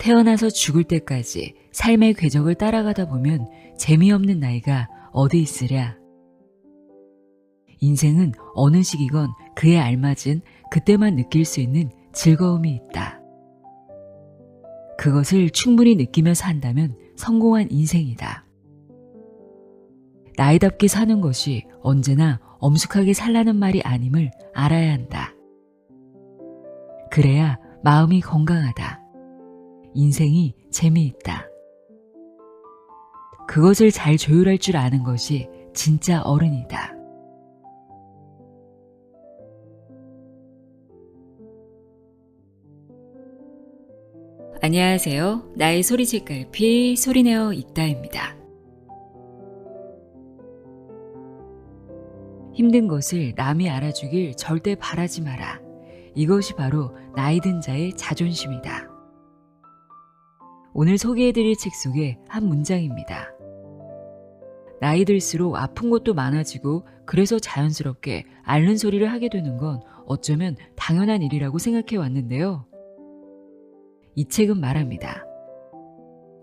태어나서 죽을 때까지 삶의 궤적을 따라가다 보면 재미없는 나이가 어디 있으랴. 인생은 어느 시기건 그에 알맞은 그때만 느낄 수 있는 즐거움이 있다. 그것을 충분히 느끼며 산다면 성공한 인생이다. 나이답게 사는 것이 언제나 엄숙하게 살라는 말이 아님을 알아야 한다. 그래야 마음이 건강하다. 인생이 재미있다. 그것을 잘 조율할 줄 아는 것이 진짜 어른이다. 안녕하세요. 나의 소리책갈피 소리내어 읽다입니다. 힘든 것을 남이 알아주길 절대 바라지 마라. 이것이 바로 나이 든 자의 자존심이다. 오늘 소개해드릴 책 속의 한 문장입니다. 나이 들수록 아픈 것도 많아지고 그래서 자연스럽게 앓는 소리를 하게 되는 건 어쩌면 당연한 일이라고 생각해 왔는데요. 이 책은 말합니다.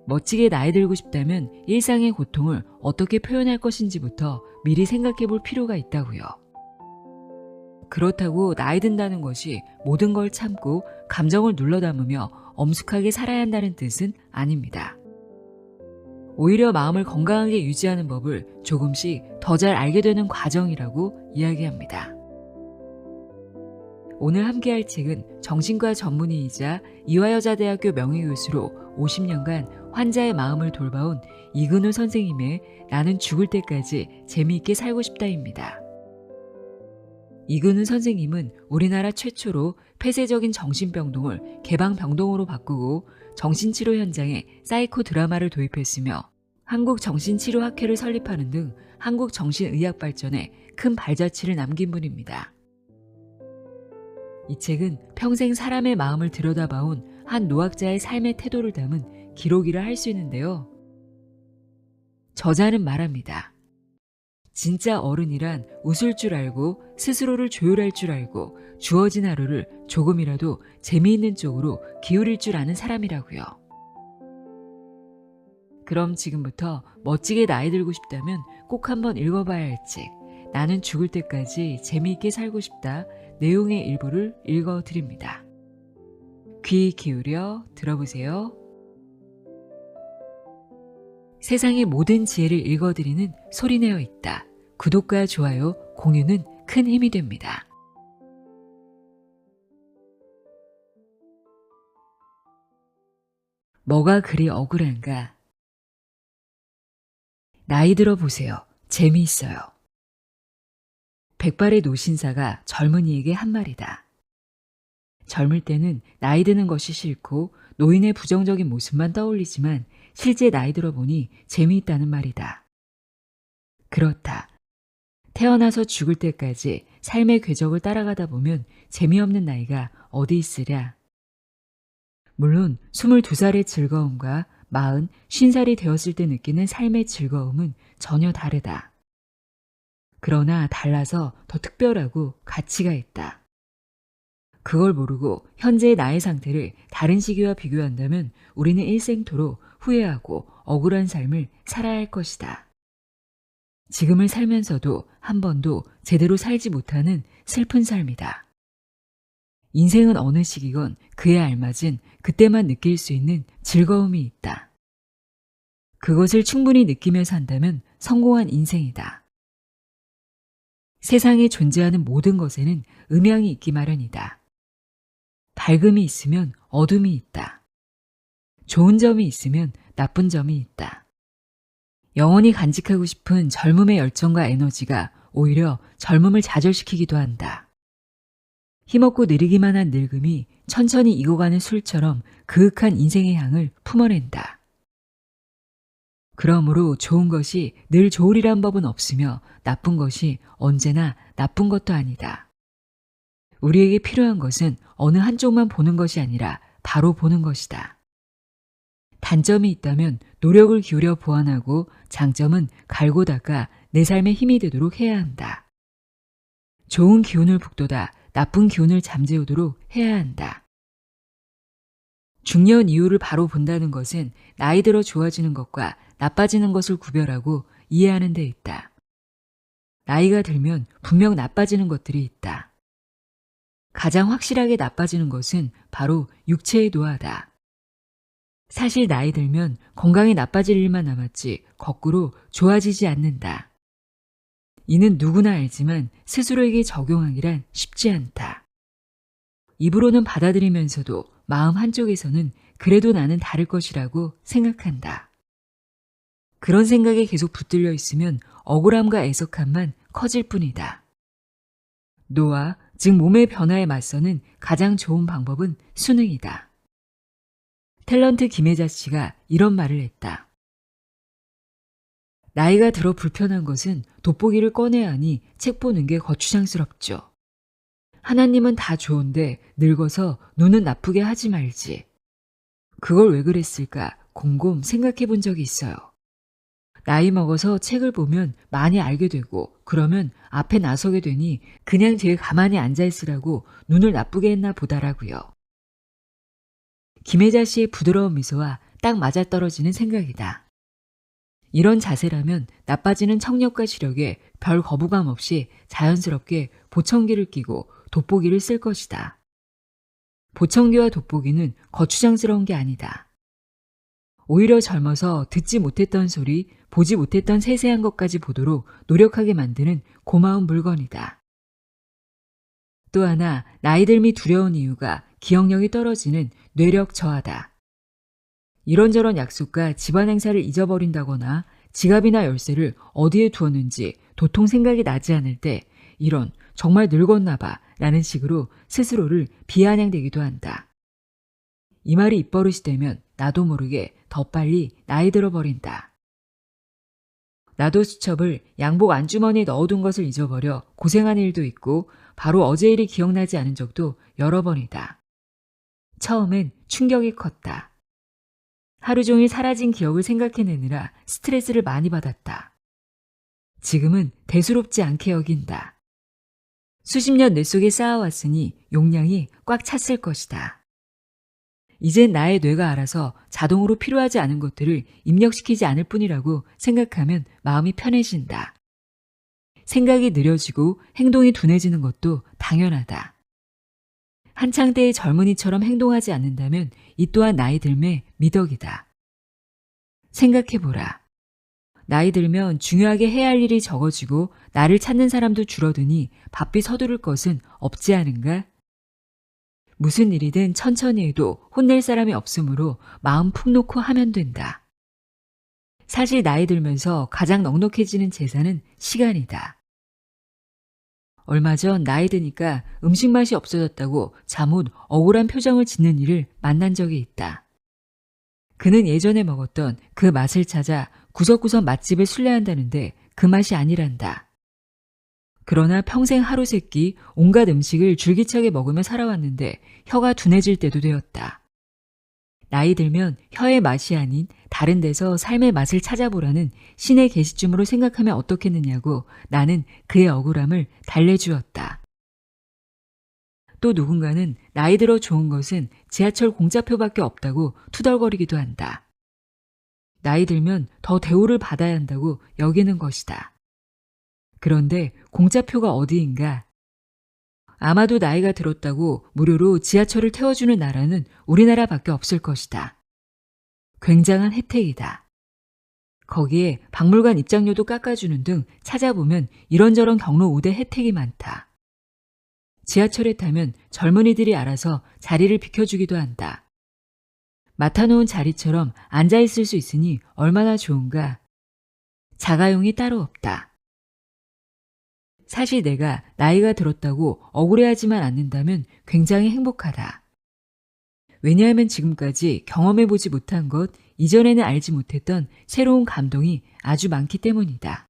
멋지게 나이 들고 싶다면 일상의 고통을 어떻게 표현할 것인지부터 미리 생각해 볼 필요가 있다고요. 그렇다고 나이 든다는 것이 모든 걸 참고 감정을 눌러 담으며 엄숙하게 살아야 한다는 뜻은 아닙니다. 오히려 마음을 건강하게 유지하는 법을 조금씩 더 잘 알게 되는 과정이라고 이야기합니다. 오늘 함께할 책은 정신과 전문의이자 이화여자대학교 명예교수로 50년간 환자의 마음을 돌봐온 이근우 선생님의 나는 죽을 때까지 재미있게 살고 싶다입니다. 이근우 선생님은 우리나라 최초로 폐쇄적인 정신병동을 개방병동으로 바꾸고 정신치료 현장에 사이코 드라마를 도입했으며 한국정신치료학회를 설립하는 등 한국 정신의학 발전에 큰 발자취를 남긴 분입니다. 이 책은 평생 사람의 마음을 들여다봐온 한 노학자의 삶의 태도를 담은 기록이라 할 수 있는데요. 저자는 말합니다. 진짜 어른이란 웃을 줄 알고 스스로를 조율할 줄 알고 주어진 하루를 조금이라도 재미있는 쪽으로 기울일 줄 아는 사람이라고요. 그럼 지금부터 멋지게 나이 들고 싶다면 꼭 한번 읽어봐야 할 책, 나는 죽을 때까지 재미있게 살고 싶다 내용의 일부를 읽어드립니다. 귀 기울여 들어보세요. 세상의 모든 지혜를 읽어드리는 소리내어 읽다. 구독과 좋아요, 공유는 큰 힘이 됩니다. 뭐가 그리 억울한가? 나이 들어 보세요. 재미있어요. 백발의 노신사가 젊은이에게 한 말이다. 젊을 때는 나이 드는 것이 싫고 노인의 부정적인 모습만 떠올리지만 실제 나이 들어 보니 재미있다는 말이다. 그렇다. 태어나서 죽을 때까지 삶의 궤적을 따라가다 보면 재미없는 나이가 어디 있으랴. 물론 22살의 즐거움과 40, 50살이 되었을 때 느끼는 삶의 즐거움은 전혀 다르다. 그러나 달라서 더 특별하고 가치가 있다. 그걸 모르고 현재의 나의 상태를 다른 시기와 비교한다면 우리는 일생토록 후회하고 억울한 삶을 살아야 할 것이다. 지금을 살면서도 한 번도 제대로 살지 못하는 슬픈 삶이다. 인생은 어느 시기건 그에 알맞은 그때만 느낄 수 있는 즐거움이 있다. 그것을 충분히 느끼며 산다면 성공한 인생이다. 세상에 존재하는 모든 것에는 음향이 있기 마련이다. 밝음이 있으면 어둠이 있다. 좋은 점이 있으면 나쁜 점이 있다. 영원히 간직하고 싶은 젊음의 열정과 에너지가 오히려 젊음을 좌절시키기도 한다. 힘없고 느리기만 한 늙음이 천천히 익어가는 술처럼 그윽한 인생의 향을 품어낸다. 그러므로 좋은 것이 늘 좋으리란 법은 없으며 나쁜 것이 언제나 나쁜 것도 아니다. 우리에게 필요한 것은 어느 한쪽만 보는 것이 아니라 바로 보는 것이다. 단점이 있다면 노력을 기울여 보완하고 장점은 갈고 닦아 내 삶에 힘이 되도록 해야 한다. 좋은 기운을 북돋아 나쁜 기운을 잠재우도록 해야 한다. 중년 이후를 바로 본다는 것은 나이 들어 좋아지는 것과 나빠지는 것을 구별하고 이해하는 데 있다. 나이가 들면 분명 나빠지는 것들이 있다. 가장 확실하게 나빠지는 것은 바로 육체의 노화다. 사실 나이 들면 건강이 나빠질 일만 남았지 거꾸로 좋아지지 않는다. 이는 누구나 알지만 스스로에게 적용하기란 쉽지 않다. 입으로는 받아들이면서도 마음 한쪽에서는 그래도 나는 다를 것이라고 생각한다. 그런 생각에 계속 붙들려 있으면 억울함과 애석함만 커질 뿐이다. 노화, 즉 몸의 변화에 맞서는 가장 좋은 방법은 수능이다. 탤런트 김혜자 씨가 이런 말을 했다. 나이가 들어 불편한 것은 돋보기를 꺼내야 하니 책 보는 게 거추장스럽죠. 하나님은 다 좋은데 늙어서 눈은 나쁘게 하지 말지. 그걸 왜 그랬을까 곰곰 생각해 본 적이 있어요. 나이 먹어서 책을 보면 많이 알게 되고 그러면 앞에 나서게 되니 그냥 뒤에 가만히 앉아있으라고 눈을 나쁘게 했나 보다라고요. 김혜자 씨의 부드러운 미소와 딱 맞아떨어지는 생각이다. 이런 자세라면 나빠지는 청력과 시력에 별 거부감 없이 자연스럽게 보청기를 끼고 돋보기를 쓸 것이다. 보청기와 돋보기는 거추장스러운 게 아니다. 오히려 젊어서 듣지 못했던 소리, 보지 못했던 세세한 것까지 보도록 노력하게 만드는 고마운 물건이다. 또 하나 나이 들미 두려운 이유가 기억력이 떨어지는 뇌력 저하다. 이런저런 약속과 집안 행사를 잊어버린다거나 지갑이나 열쇠를 어디에 두었는지 도통 생각이 나지 않을 때 이런 정말 늙었나 봐 라는 식으로 스스로를 비아냥대기도 한다. 이 말이 입버릇이 되면 나도 모르게 더 빨리 나이 들어버린다. 나도 수첩을 양복 안주머니에 넣어둔 것을 잊어버려 고생한 일도 있고 바로 어제 일이 기억나지 않은 적도 여러 번이다. 처음엔 충격이 컸다. 하루 종일 사라진 기억을 생각해내느라 스트레스를 많이 받았다. 지금은 대수롭지 않게 여긴다. 수십 년 뇌 속에 쌓아왔으니 용량이 꽉 찼을 것이다. 이젠 나의 뇌가 알아서 자동으로 필요하지 않은 것들을 입력시키지 않을 뿐이라고 생각하면 마음이 편해진다. 생각이 느려지고 행동이 둔해지는 것도 당연하다. 한창 때의 젊은이처럼 행동하지 않는다면 이 또한 나이 들매 미덕이다. 생각해보라. 나이 들면 중요하게 해야 할 일이 적어지고 나를 찾는 사람도 줄어드니 바삐 서두를 것은 없지 않은가? 무슨 일이든 천천히 해도 혼낼 사람이 없으므로 마음 푹 놓고 하면 된다. 사실 나이 들면서 가장 넉넉해지는 재산은 시간이다. 얼마 전 나이 드니까 음식 맛이 없어졌다고 잠옷 억울한 표정을 짓는 이를 만난 적이 있다. 그는 예전에 먹었던 그 맛을 찾아 구석구석 맛집을 순례한다는데 그 맛이 아니란다. 그러나 평생 하루 세끼 온갖 음식을 줄기차게 먹으며 살아왔는데 혀가 둔해질 때도 되었다. 나이 들면 혀의 맛이 아닌 다른 데서 삶의 맛을 찾아보라는 신의 계시쯤으로 생각하면 어떻겠느냐고 나는 그의 억울함을 달래주었다. 또 누군가는 나이 들어 좋은 것은 지하철 공짜표밖에 없다고 투덜거리기도 한다. 나이 들면 더 대우를 받아야 한다고 여기는 것이다. 그런데 공짜표가 어디인가? 아마도 나이가 들었다고 무료로 지하철을 태워주는 나라는 우리나라밖에 없을 것이다. 굉장한 혜택이다. 거기에 박물관 입장료도 깎아주는 등 찾아보면 이런저런 경로 우대 혜택이 많다. 지하철에 타면 젊은이들이 알아서 자리를 비켜주기도 한다. 맡아놓은 자리처럼 앉아있을 수 있으니 얼마나 좋은가. 자가용이 따로 없다. 사실 내가 나이가 들었다고 억울해하지만 않는다면 굉장히 행복하다. 왜냐하면 지금까지 경험해보지 못한 것, 이전에는 알지 못했던 새로운 감동이 아주 많기 때문이다.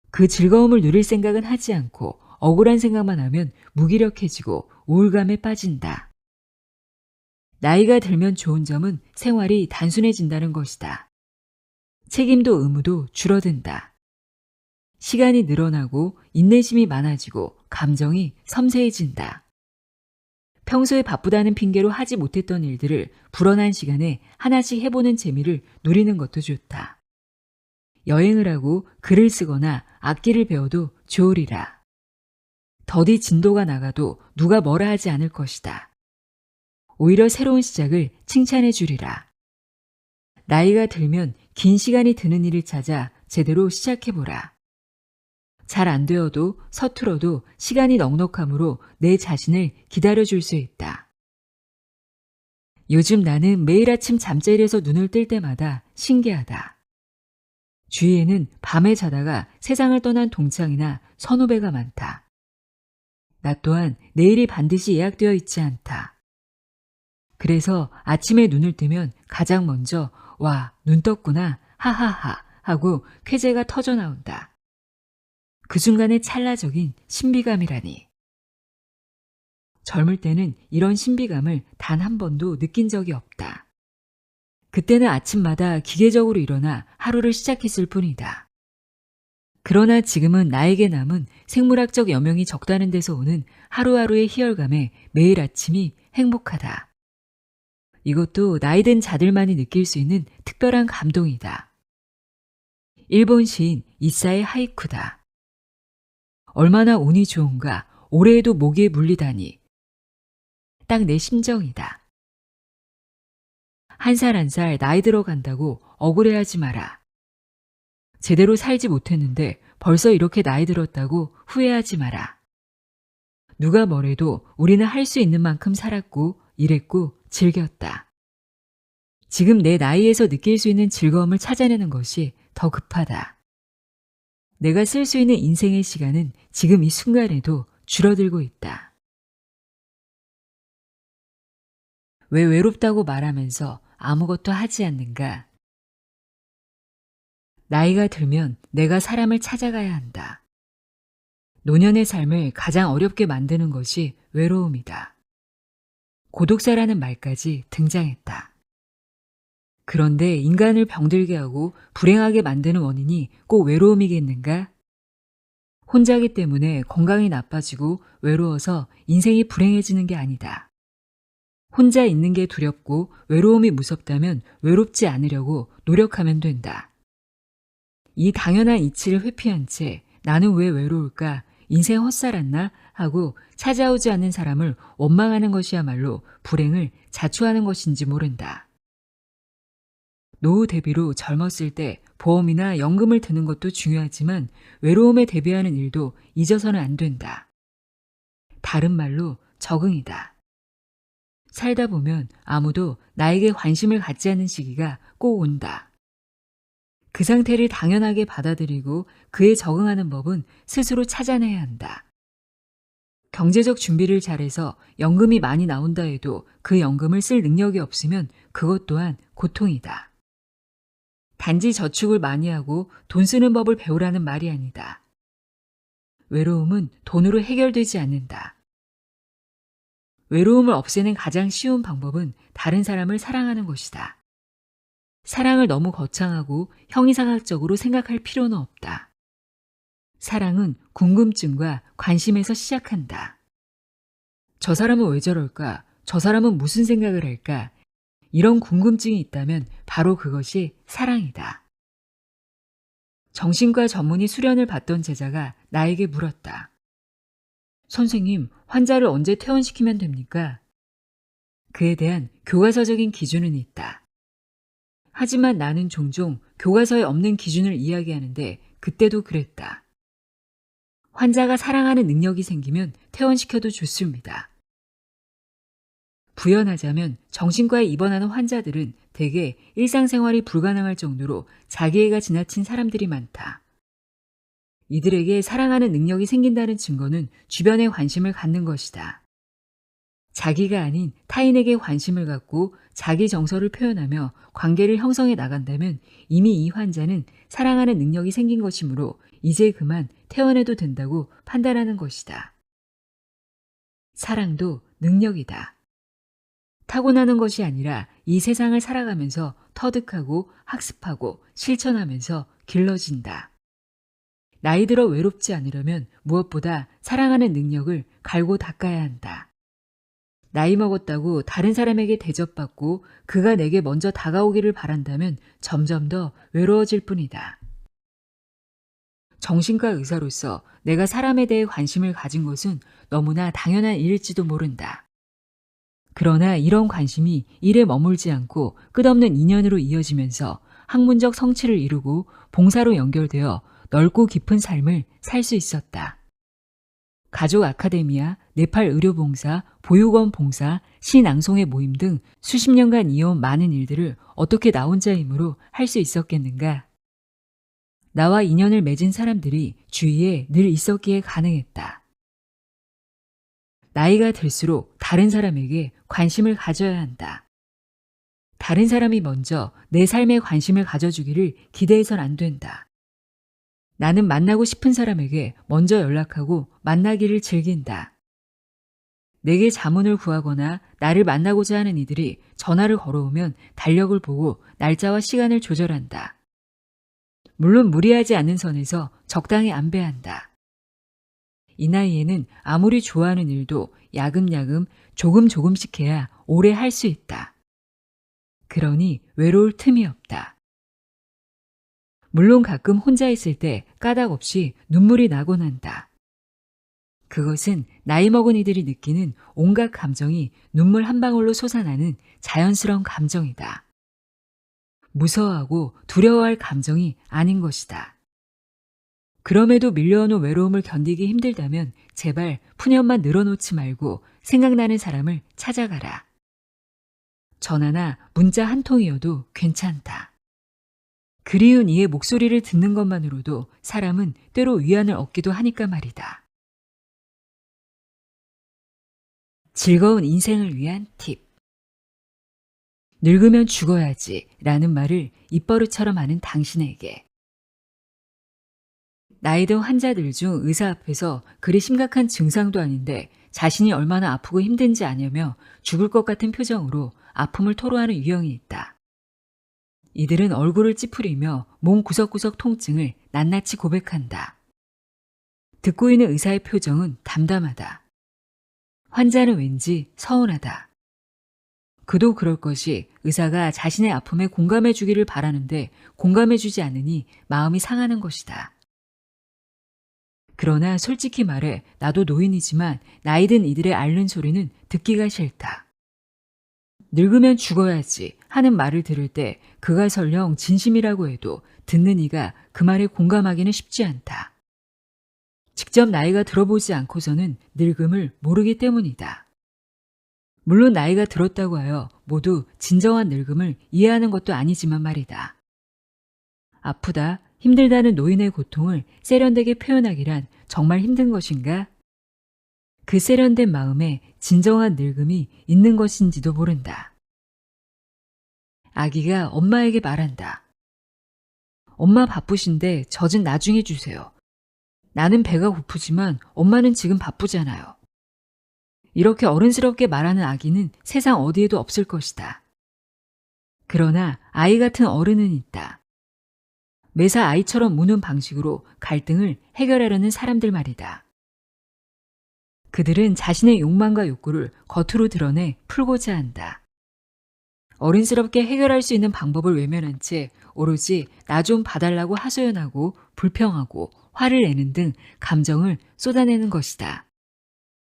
그 즐거움을 누릴 생각은 하지 않고 억울한 생각만 하면 무기력해지고 우울감에 빠진다. 나이가 들면 좋은 점은 생활이 단순해진다는 것이다. 책임도 의무도 줄어든다. 시간이 늘어나고 인내심이 많아지고 감정이 섬세해진다. 평소에 바쁘다는 핑계로 하지 못했던 일들을 불어난 시간에 하나씩 해보는 재미를 누리는 것도 좋다. 여행을 하고 글을 쓰거나 악기를 배워도 좋으리라. 더디 진도가 나가도 누가 뭐라 하지 않을 것이다. 오히려 새로운 시작을 칭찬해 주리라. 나이가 들면 긴 시간이 드는 일을 찾아 제대로 시작해보라. 잘 안 되어도 서툴어도 시간이 넉넉함으로 내 자신을 기다려줄 수 있다. 요즘 나는 매일 아침 잠자리에서 눈을 뜰 때마다 신기하다. 주위에는 밤에 자다가 세상을 떠난 동창이나 선후배가 많다. 나 또한 내일이 반드시 예약되어 있지 않다. 그래서 아침에 눈을 뜨면 가장 먼저 와, 눈 떴구나, 하하하 하고 쾌재가 터져 나온다. 그 순간의 찰나적인 신비감이라니. 젊을 때는 이런 신비감을 단 한 번도 느낀 적이 없다. 그때는 아침마다 기계적으로 일어나 하루를 시작했을 뿐이다. 그러나 지금은 나에게 남은 생물학적 여명이 적다는 데서 오는 하루하루의 희열감에 매일 아침이 행복하다. 이것도 나이 든 자들만이 느낄 수 있는 특별한 감동이다. 일본 시인 이사의 하이쿠다. 얼마나 운이 좋은가, 올해에도 모기에 물리다니. 딱 내 심정이다. 한 살 한 살 나이 들어간다고 억울해하지 마라. 제대로 살지 못했는데 벌써 이렇게 나이 들었다고 후회하지 마라. 누가 뭐래도 우리는 할 수 있는 만큼 살았고 일했고 즐겼다. 지금 내 나이에서 느낄 수 있는 즐거움을 찾아내는 것이 더 급하다. 내가 쓸 수 있는 인생의 시간은 지금 이 순간에도 줄어들고 있다. 왜 외롭다고 말하면서 아무것도 하지 않는가? 나이가 들면 내가 사람을 찾아가야 한다. 노년의 삶을 가장 어렵게 만드는 것이 외로움이다. 고독사라는 말까지 등장했다. 그런데 인간을 병들게 하고 불행하게 만드는 원인이 꼭 외로움이겠는가? 혼자기 때문에 건강이 나빠지고 외로워서 인생이 불행해지는 게 아니다. 혼자 있는 게 두렵고 외로움이 무섭다면 외롭지 않으려고 노력하면 된다. 이 당연한 이치를 회피한 채 나는 왜 외로울까? 인생 헛살았나? 하고 찾아오지 않는 사람을 원망하는 것이야말로 불행을 자초하는 것인지 모른다. 노후 대비로 젊었을 때 보험이나 연금을 드는 것도 중요하지만 외로움에 대비하는 일도 잊어서는 안 된다. 다른 말로 적응이다. 살다 보면 아무도 나에게 관심을 갖지 않는 시기가 꼭 온다. 그 상태를 당연하게 받아들이고 그에 적응하는 법은 스스로 찾아내야 한다. 경제적 준비를 잘해서 연금이 많이 나온다 해도 그 연금을 쓸 능력이 없으면 그것 또한 고통이다. 단지 저축을 많이 하고 돈 쓰는 법을 배우라는 말이 아니다. 외로움은 돈으로 해결되지 않는다. 외로움을 없애는 가장 쉬운 방법은 다른 사람을 사랑하는 것이다. 사랑을 너무 거창하고 형이상학적으로 생각할 필요는 없다. 사랑은 궁금증과 관심에서 시작한다. 저 사람은 왜 저럴까? 저 사람은 무슨 생각을 할까? 이런 궁금증이 있다면 바로 그것이 사랑이다. 정신과 전문의 수련을 받던 제자가 나에게 물었다. 선생님, 환자를 언제 퇴원시키면 됩니까? 그에 대한 교과서적인 기준은 있다. 하지만 나는 종종 교과서에 없는 기준을 이야기하는데 그때도 그랬다. 환자가 사랑하는 능력이 생기면 퇴원시켜도 좋습니다. 부연하자면 정신과에 입원하는 환자들은 대개 일상생활이 불가능할 정도로 자기애가 지나친 사람들이 많다. 이들에게 사랑하는 능력이 생긴다는 증거는 주변에 관심을 갖는 것이다. 자기가 아닌 타인에게 관심을 갖고 자기 정서를 표현하며 관계를 형성해 나간다면 이미 이 환자는 사랑하는 능력이 생긴 것이므로 이제 그만 퇴원해도 된다고 판단하는 것이다. 사랑도 능력이다. 타고나는 것이 아니라 이 세상을 살아가면서 터득하고 학습하고 실천하면서 길러진다. 나이 들어 외롭지 않으려면 무엇보다 사랑하는 능력을 갈고 닦아야 한다. 나이 먹었다고 다른 사람에게 대접받고 그가 내게 먼저 다가오기를 바란다면 점점 더 외로워질 뿐이다. 정신과 의사로서 내가 사람에 대해 관심을 가진 것은 너무나 당연한 일일지도 모른다. 그러나 이런 관심이 일에 머물지 않고 끝없는 인연으로 이어지면서 학문적 성취를 이루고 봉사로 연결되어 넓고 깊은 삶을 살 수 있었다. 가족 아카데미아, 네팔 의료봉사, 보육원 봉사, 시낭송회 모임 등 수십 년간 이어온 많은 일들을 어떻게 나 혼자 힘으로 할 수 있었겠는가? 나와 인연을 맺은 사람들이 주위에 늘 있었기에 가능했다. 나이가 들수록 다른 사람에게 관심을 가져야 한다. 다른 사람이 먼저 내 삶에 관심을 가져주기를 기대해선 안 된다. 나는 만나고 싶은 사람에게 먼저 연락하고 만나기를 즐긴다. 내게 자문을 구하거나 나를 만나고자 하는 이들이 전화를 걸어오면 달력을 보고 날짜와 시간을 조절한다. 물론 무리하지 않는 선에서 적당히 안배한다. 이 나이에는 아무리 좋아하는 일도 야금야금 조금씩 해야 오래 할 수 있다. 그러니 외로울 틈이 없다. 물론 가끔 혼자 있을 때 까닭 없이 눈물이 나곤 한다. 그것은 나이 먹은 이들이 느끼는 온갖 감정이 눈물 한 방울로 솟아나는 자연스러운 감정이다. 무서워하고 두려워할 감정이 아닌 것이다. 그럼에도 밀려오는 외로움을 견디기 힘들다면 제발 푸념만 늘어놓지 말고 생각나는 사람을 찾아가라. 전화나 문자 한 통이어도 괜찮다. 그리운 이의 목소리를 듣는 것만으로도 사람은 때로 위안을 얻기도 하니까 말이다. 즐거운 인생을 위한 팁. 늙으면 죽어야지 라는 말을 입버릇처럼 하는 당신에게. 나이 든 환자들 중 의사 앞에서 그리 심각한 증상도 아닌데 자신이 얼마나 아프고 힘든지 아냐며 죽을 것 같은 표정으로 아픔을 토로하는 유형이 있다. 이들은 얼굴을 찌푸리며 몸 구석구석 통증을 낱낱이 고백한다. 듣고 있는 의사의 표정은 담담하다. 환자는 왠지 서운하다. 그도 그럴 것이 의사가 자신의 아픔에 공감해 주기를 바라는데 공감해 주지 않으니 마음이 상하는 것이다. 그러나 솔직히 말해 나도 노인이지만 나이 든 이들의 앓는 소리는 듣기가 싫다. 늙으면 죽어야지 하는 말을 들을 때 그가 설령 진심이라고 해도 듣는 이가 그 말에 공감하기는 쉽지 않다. 직접 나이가 들어보지 않고서는 늙음을 모르기 때문이다. 물론 나이가 들었다고 하여 모두 진정한 늙음을 이해하는 것도 아니지만 말이다. 아프다, 힘들다는 노인의 고통을 세련되게 표현하기란 정말 힘든 것인가? 그 세련된 마음에 진정한 늙음이 있는 것인지도 모른다. 아기가 엄마에게 말한다. 엄마 바쁘신데 젖은 나중에 주세요. 나는 배가 고프지만 엄마는 지금 바쁘잖아요. 이렇게 어른스럽게 말하는 아기는 세상 어디에도 없을 것이다. 그러나 아이 같은 어른은 있다. 매사 아이처럼 무는 방식으로 갈등을 해결하려는 사람들 말이다. 그들은 자신의 욕망과 욕구를 겉으로 드러내 풀고자 한다. 어른스럽게 해결할 수 있는 방법을 외면한 채 오로지 나 좀 봐달라고 하소연하고 불평하고 화를 내는 등 감정을 쏟아내는 것이다.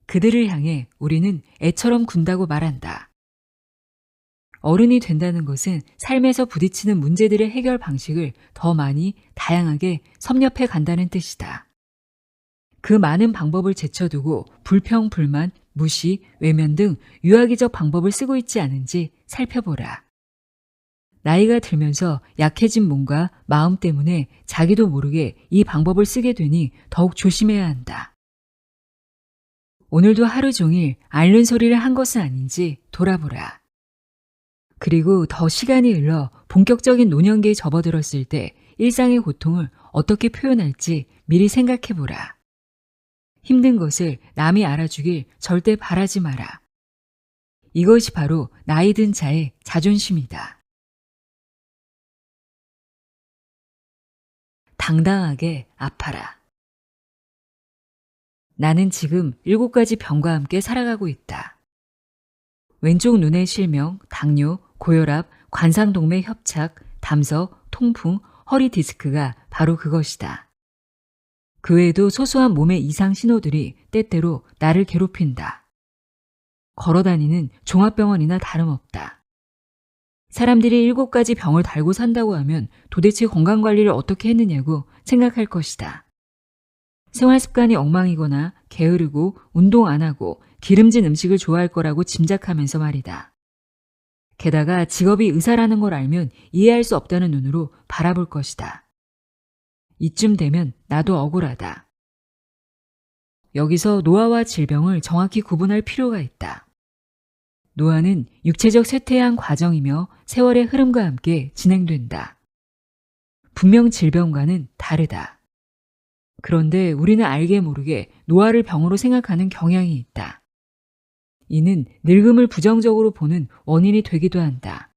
그들을 향해 우리는 애처럼 군다고 말한다. 어른이 된다는 것은 삶에서 부딪히는 문제들의 해결 방식을 더 많이 다양하게 섭렵해 간다는 뜻이다. 그 많은 방법을 제쳐두고 불평, 불만, 무시, 외면 등 유아기적 방법을 쓰고 있지 않은지 살펴보라. 나이가 들면서 약해진 몸과 마음 때문에 자기도 모르게 이 방법을 쓰게 되니 더욱 조심해야 한다. 오늘도 하루 종일 앓는 소리를 한 것은 아닌지 돌아보라. 그리고 더 시간이 흘러 본격적인 노년기에 접어들었을 때 일상의 고통을 어떻게 표현할지 미리 생각해보라. 힘든 것을 남이 알아주길 절대 바라지 마라. 이것이 바로 나이 든 자의 자존심이다. 당당하게 아파라. 나는 지금 7가지 병과 함께 살아가고 있다. 왼쪽 눈의 실명, 당뇨, 고혈압, 관상동맥 협착, 담석, 통풍, 허리 디스크가 바로 그것이다. 그 외에도 소소한 몸의 이상 신호들이 때때로 나를 괴롭힌다. 걸어다니는 종합병원이나 다름없다. 사람들이 7가지 병을 달고 산다고 하면 도대체 건강관리를 어떻게 했느냐고 생각할 것이다. 생활습관이 엉망이거나 게으르고 운동 안 하고 기름진 음식을 좋아할 거라고 짐작하면서 말이다. 게다가 직업이 의사라는 걸 알면 이해할 수 없다는 눈으로 바라볼 것이다. 이쯤 되면 나도 억울하다. 여기서 노화와 질병을 정확히 구분할 필요가 있다. 노화는 육체적 쇠퇴의 한 과정이며 세월의 흐름과 함께 진행된다. 분명 질병과는 다르다. 그런데 우리는 알게 모르게 노화를 병으로 생각하는 경향이 있다. 이는 늙음을 부정적으로 보는 원인이 되기도 한다.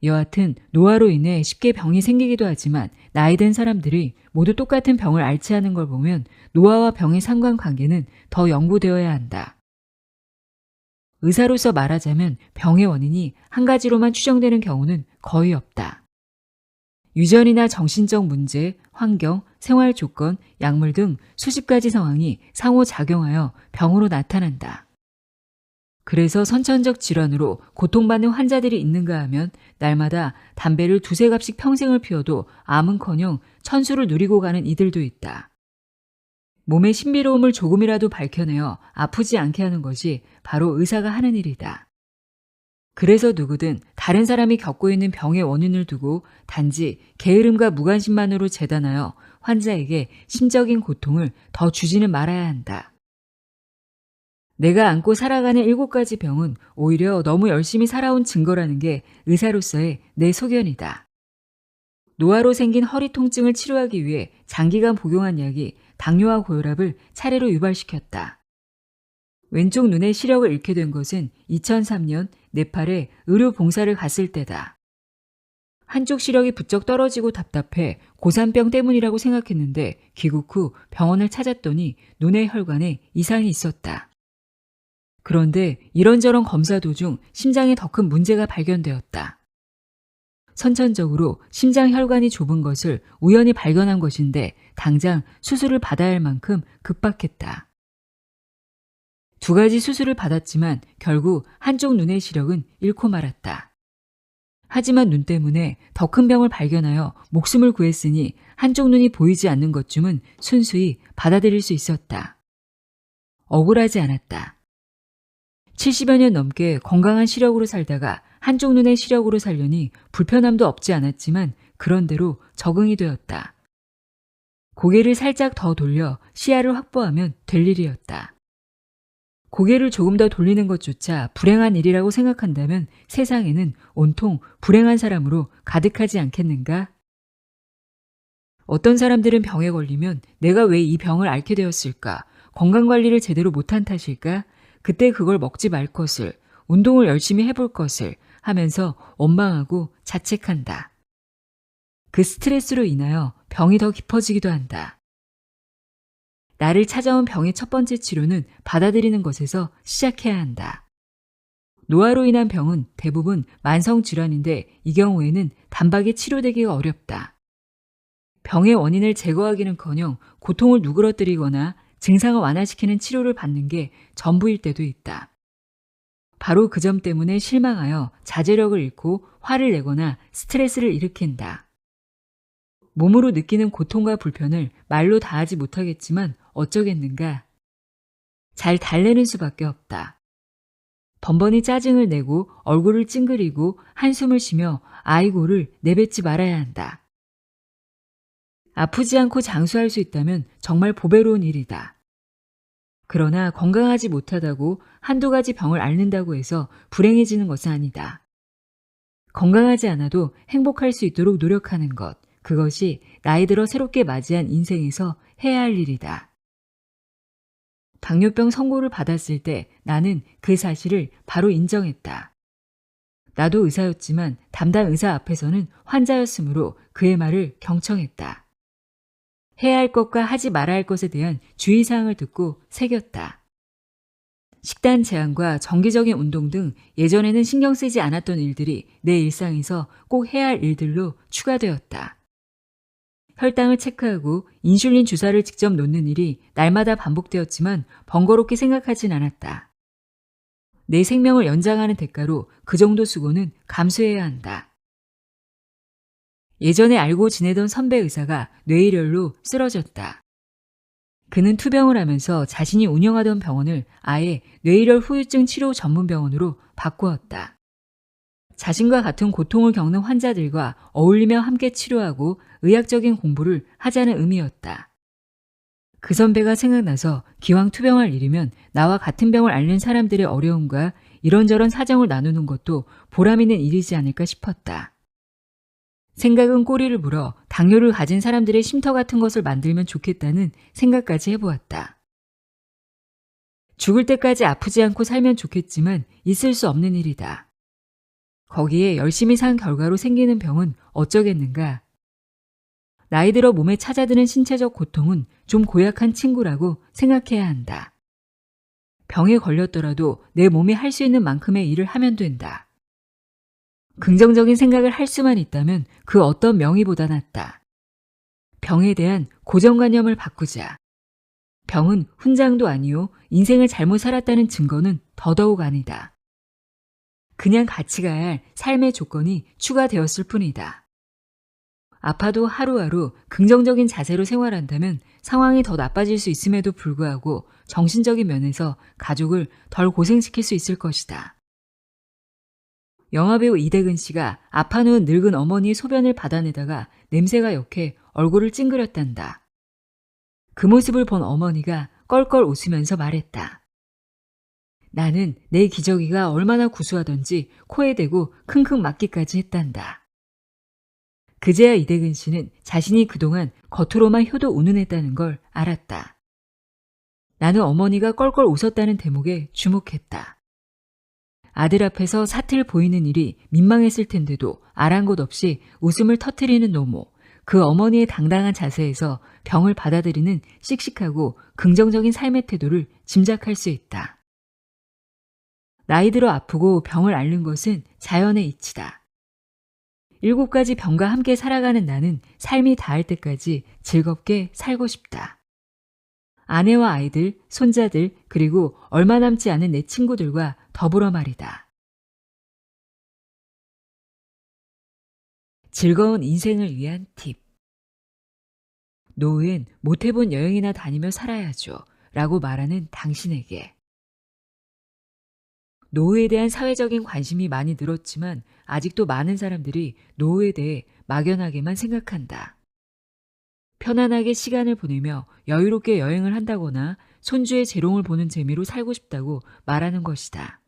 여하튼 노화로 인해 쉽게 병이 생기기도 하지만 나이 든 사람들이 모두 똑같은 병을 앓지 않은 걸 보면 노화와 병의 상관관계는 더 연구되어야 한다. 의사로서 말하자면 병의 원인이 한 가지로만 추정되는 경우는 거의 없다. 유전이나 정신적 문제, 환경, 생활 조건, 약물 등 수십 가지 상황이 상호작용하여 병으로 나타난다. 그래서 선천적 질환으로 고통받는 환자들이 있는가 하면 날마다 담배를 2~3갑씩 평생을 피워도 암은커녕 천수를 누리고 가는 이들도 있다. 몸의 신비로움을 조금이라도 밝혀내어 아프지 않게 하는 것이 바로 의사가 하는 일이다. 그래서 누구든 다른 사람이 겪고 있는 병의 원인을 두고 단지 게으름과 무관심만으로 재단하여 환자에게 심적인 고통을 더 주지는 말아야 한다. 내가 안고 살아가는 7가지 병은 오히려 너무 열심히 살아온 증거라는 게 의사로서의 내 소견이다. 노화로 생긴 허리 통증을 치료하기 위해 장기간 복용한 약이 당뇨와 고혈압을 차례로 유발시켰다. 왼쪽 눈의 시력을 잃게 된 것은 2003년 네팔에 의료 봉사를 갔을 때다. 한쪽 시력이 부쩍 떨어지고 답답해 고산병 때문이라고 생각했는데 귀국 후 병원을 찾았더니 눈의 혈관에 이상이 있었다. 그런데 이런저런 검사 도중 심장에 더 큰 문제가 발견되었다. 선천적으로 심장 혈관이 좁은 것을 우연히 발견한 것인데 당장 수술을 받아야 할 만큼 급박했다. 2가지 수술을 받았지만 결국 한쪽 눈의 시력은 잃고 말았다. 하지만 눈 때문에 더 큰 병을 발견하여 목숨을 구했으니 한쪽 눈이 보이지 않는 것쯤은 순수히 받아들일 수 있었다. 억울하지 않았다. 70여 년 넘게 건강한 시력으로 살다가 한쪽 눈의 시력으로 살려니 불편함도 없지 않았지만 그런대로 적응이 되었다. 고개를 살짝 더 돌려 시야를 확보하면 될 일이었다. 고개를 조금 더 돌리는 것조차 불행한 일이라고 생각한다면 세상에는 온통 불행한 사람으로 가득하지 않겠는가? 어떤 사람들은 병에 걸리면 내가 왜 이 병을 앓게 되었을까? 건강관리를 제대로 못한 탓일까? 그때 그걸 먹지 말 것을, 운동을 열심히 해볼 것을 하면서 원망하고 자책한다. 그 스트레스로 인하여 병이 더 깊어지기도 한다. 나를 찾아온 병의 첫 번째 치료는 받아들이는 것에서 시작해야 한다. 노화로 인한 병은 대부분 만성질환인데 이 경우에는 단박에 치료되기가 어렵다. 병의 원인을 제거하기는커녕 고통을 누그러뜨리거나 증상을 완화시키는 치료를 받는 게 전부일 때도 있다. 바로 그 점 때문에 실망하여 자제력을 잃고 화를 내거나 스트레스를 일으킨다. 몸으로 느끼는 고통과 불편을 말로 다하지 못하겠지만 어쩌겠는가. 잘 달래는 수밖에 없다. 번번이 짜증을 내고 얼굴을 찡그리고 한숨을 쉬며 아이고를 내뱉지 말아야 한다. 아프지 않고 장수할 수 있다면 정말 보배로운 일이다. 그러나 건강하지 못하다고 한두 가지 병을 앓는다고 해서 불행해지는 것은 아니다. 건강하지 않아도 행복할 수 있도록 노력하는 것, 그것이 나이 들어 새롭게 맞이한 인생에서 해야 할 일이다. 당뇨병 선고를 받았을 때 나는 그 사실을 바로 인정했다. 나도 의사였지만 담당 의사 앞에서는 환자였으므로 그의 말을 경청했다. 해야 할 것과 하지 말아야 할 것에 대한 주의사항을 듣고 새겼다. 식단 제한과 정기적인 운동 등 예전에는 신경 쓰지 않았던 일들이 내 일상에서 꼭 해야 할 일들로 추가되었다. 혈당을 체크하고 인슐린 주사를 직접 놓는 일이 날마다 반복되었지만 번거롭게 생각하진 않았다. 내 생명을 연장하는 대가로 그 정도 수고는 감수해야 한다. 예전에 알고 지내던 선배 의사가 뇌일혈로 쓰러졌다. 그는 투병을 하면서 자신이 운영하던 병원을 아예 뇌일혈 후유증 치료 전문 병원으로 바꾸었다. 자신과 같은 고통을 겪는 환자들과 어울리며 함께 치료하고 의학적인 공부를 하자는 의미였다. 그 선배가 생각나서 기왕 투병할 일이면 나와 같은 병을 앓는 사람들의 어려움과 이런저런 사정을 나누는 것도 보람 있는 일이지 않을까 싶었다. 생각은 꼬리를 물어 당뇨를 가진 사람들의 쉼터 같은 것을 만들면 좋겠다는 생각까지 해보았다. 죽을 때까지 아프지 않고 살면 좋겠지만 있을 수 없는 일이다. 거기에 열심히 산 결과로 생기는 병은 어쩌겠는가. 나이 들어 몸에 찾아드는 신체적 고통은 좀 고약한 친구라고 생각해야 한다. 병에 걸렸더라도 내 몸이 할 수 있는 만큼의 일을 하면 된다. 긍정적인 생각을 할 수만 있다면 그 어떤 명의보다 낫다. 병에 대한 고정관념을 바꾸자. 병은 훈장도 아니요 인생을 잘못 살았다는 증거는 더더욱 아니다. 그냥 같이 가야 할 삶의 조건이 추가되었을 뿐이다. 아파도 하루하루 긍정적인 자세로 생활한다면 상황이 더 나빠질 수 있음에도 불구하고 정신적인 면에서 가족을 덜 고생시킬 수 있을 것이다. 영화배우 이대근 씨가 아파 누운 늙은 어머니의 소변을 받아내다가 냄새가 역해 얼굴을 찡그렸단다. 그 모습을 본 어머니가 껄껄 웃으면서 말했다. 나는 내 기저귀가 얼마나 구수하던지 코에 대고 킁킁 맞기까지 했단다. 그제야 이대근 씨는 자신이 그동안 겉으로만 효도 운운했다는 걸 알았다. 나는 어머니가 껄껄 웃었다는 대목에 주목했다. 아들 앞에서 사틀 보이는 일이 민망했을 텐데도 아랑곳 없이 웃음을 터뜨리는 노모, 그 어머니의 당당한 자세에서 병을 받아들이는 씩씩하고 긍정적인 삶의 태도를 짐작할 수 있다. 나이 들어 아프고 병을 앓는 것은 자연의 이치다. 7가지 병과 함께 살아가는 나는 삶이 닿을 때까지 즐겁게 살고 싶다. 아내와 아이들, 손자들, 그리고 얼마 남지 않은 내 친구들과 더불어 말이다. 즐거운 인생을 위한 팁. 노후엔 못해본 여행이나 다니며 살아야죠. 라고 말하는 당신에게. 노후에 대한 사회적인 관심이 많이 늘었지만 아직도 많은 사람들이 노후에 대해 막연하게만 생각한다. 편안하게 시간을 보내며 여유롭게 여행을 한다거나 손주의 재롱을 보는 재미로 살고 싶다고 말하는 것이다.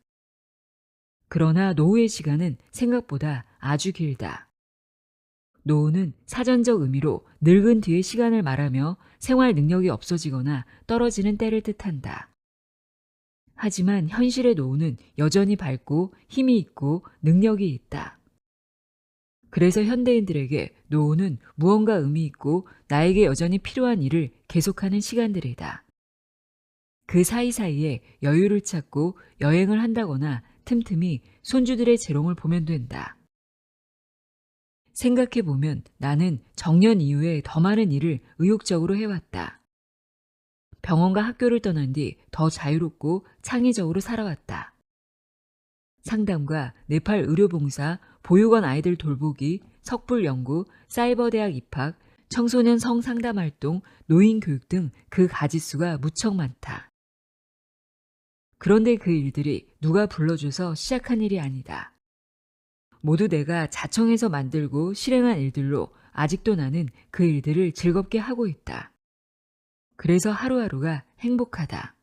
그러나 노후의 시간은 생각보다 아주 길다. 노후는 사전적 의미로 늙은 뒤의 시간을 말하며 생활 능력이 없어지거나 떨어지는 때를 뜻한다. 하지만 현실의 노후는 여전히 밝고 힘이 있고 능력이 있다. 그래서 현대인들에게 노후는 무언가 의미 있고 나에게 여전히 필요한 일을 계속하는 시간들이다. 그 사이사이에 여유를 찾고 여행을 한다거나 틈틈이 손주들의 재롱을 보면 된다. 생각해보면 나는 정년 이후에 더 많은 일을 의욕적으로 해왔다. 병원과 학교를 떠난 뒤 더 자유롭고 창의적으로 살아왔다. 상담과 네팔 의료봉사, 보육원 아이들 돌보기, 석불 연구, 사이버 대학 입학, 청소년 성상담 활동, 노인 교육 등 그 가지수가 무척 많다. 그런데 그 일들이 누가 불러줘서 시작한 일이 아니다. 모두 내가 자청해서 만들고 실행한 일들로 아직도 나는 그 일들을 즐겁게 하고 있다. 그래서 하루하루가 행복하다.